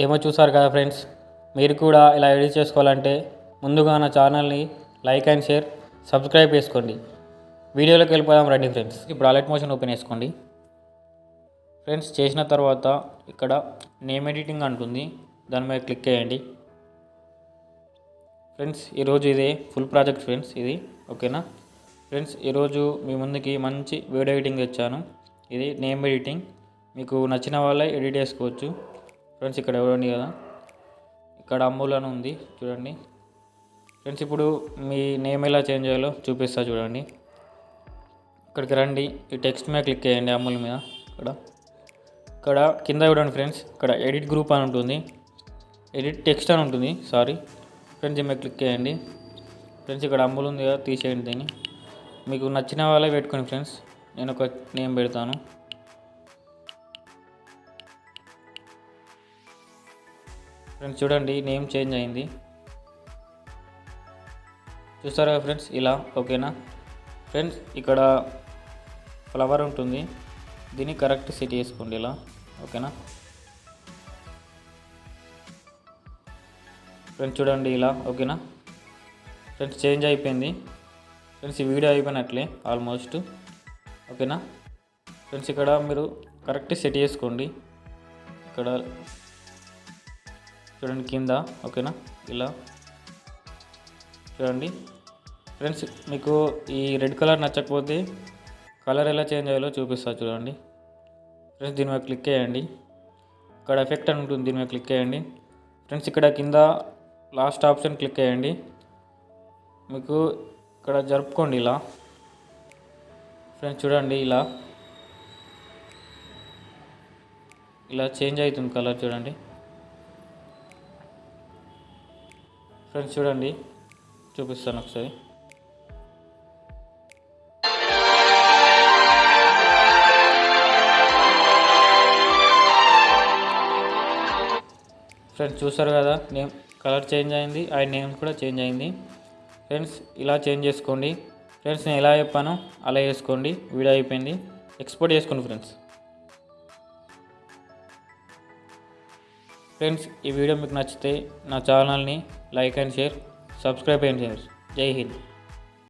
Demo చూసారు కదా friends. మీరు కూడా ఇలా ఎడిట్ చేసుకోవాలంటే ముందుగా నా ఛానల్ని లైక్ అండ్ షేర్ సబ్స్క్రైబ్ చేసుకోండి. వీడియోలోకి వెళ్ళిపోదాం రండి ఫ్రెండ్స్. ఇప్పుడు అలర్ట్ మోషన్ ఓపెన్ చేసుకోండి ఫ్రెండ్స్. చేసిన తర్వాత ఇక్కడ నేమ్ ఎడిటింగ్ అంటుంది, దాని మీద క్లిక్ చేయండి ఫ్రెండ్స్. ఈరోజు ఇదే ఫుల్ ప్రాజెక్ట్ ఫ్రెండ్స్, ఇది ఓకేనా ఫ్రెండ్స్. ఈరోజు మీ ముందుకి మంచి వీడియో ఎడిటింగ్ తెచ్చాను. ఇది నేమ్ ఎడిటింగ్, మీకు నచ్చిన వాళ్ళే ఎడిట్ చేసుకోవచ్చు ఫ్రెండ్స్. ఇక్కడ చూడండి కదా, ఇక్కడ అమూల్ అని ఉంది చూడండి ఫ్రెండ్స్. ఇప్పుడు మీ నేమ్ ఎలా చేంజ్ చేయాలో చూపిస్తా చూడండి. ఇక్కడికి రండి, ఈ టెక్స్ట్ మీద క్లిక్ చేయండి అమూల్ మీద. ఇక్కడ కింద చూడండి ఫ్రెండ్స్, ఇక్కడ ఎడిట్ గ్రూప్ అని ఉంటుంది, ఎడిట్ టెక్స్ట్ అని ఉంటుంది సారీ ఫ్రెండ్స్. దీని మీద క్లిక్ చేయండి ఫ్రెండ్స్. ఇక్కడ అమూల్ ఉంది కదా, తీసేయండి దీన్ని. మీకు నచ్చిన వాళ్ళే పెట్టుకోండి ఫ్రెండ్స్. నేను ఒక నేమ్ పెడతాను ఫ్రెండ్స్. చూడండి నేమ్ చేంజ్ అయింది, చూస్తారా ఫ్రెండ్స్ ఇలా ఓకేనా ఫ్రెండ్స్. ఇక్కడ ఫ్లవర్ ఉంటుంది, దీన్ని కరెక్ట్ సెట్ చేసుకోండి ఇలా ఓకేనా ఫ్రెండ్స్. చూడండి ఇలా ఓకేనా ఫ్రెండ్స్. చేంజ్ అయిపోయింది ఫ్రెండ్స్. ఈ వీడియో అయిపోయినట్లే ఆల్మోస్ట్ ఓకేనా ఫ్రెండ్స్. ఇక్కడ మీరు కరెక్ట్ సెట్ చేసుకోండి. ఇక్కడ చూడండి కింద ఓకేనా ఇలా చూడండి ఫ్రెండ్స్. మీకు ఈ రెడ్ కలర్ నచ్చకపోతే కలర్ ఎలా చేంజ్ అయ్యాలో చూపిస్తా చూడండి ఫ్రెండ్స్. దీని మీద క్లిక్ చేయండి, ఇక్కడ ఎఫెక్ట్ అని ఉంటుంది, దీని మీద క్లిక్ చేయండి ఫ్రెండ్స్. ఇక్కడ కింద లాస్ట్ ఆప్షన్ క్లిక్ చేయండి. మీకు ఇక్కడ జరుపుకోండి ఇలా ఫ్రెండ్స్. చూడండి ఇలా ఇలా చేంజ్ అవుతుంది కలర్ చూడండి ఫ్రెండ్స్. చూడండి చూపిస్తాను ఒకసారి ఫ్రెండ్స్. చూస్తారు కదా నేమ్ కలర్ చేంజ్ అయింది, ఆ నేమ్ కూడా చేంజ్ అయింది ఫ్రెండ్స్. ఇలా చేంజ్ చేసుకోండి ఫ్రెండ్స్. నేను ఎలా చెప్పానో అలా చేసుకోండి. వీడియో అయిపోయింది, ఎక్స్పోర్ట్ చేసుకోండి ఫ్రెండ్స్. ఫ్రెండ్స్ ఈ వీడియో మీకు నచ్చితే నా ఛానల్ని లైక్ అండ్ షేర్ సబ్స్క్రైబ్ చేయండి ఫ్రెండ్స్. జై హింద్.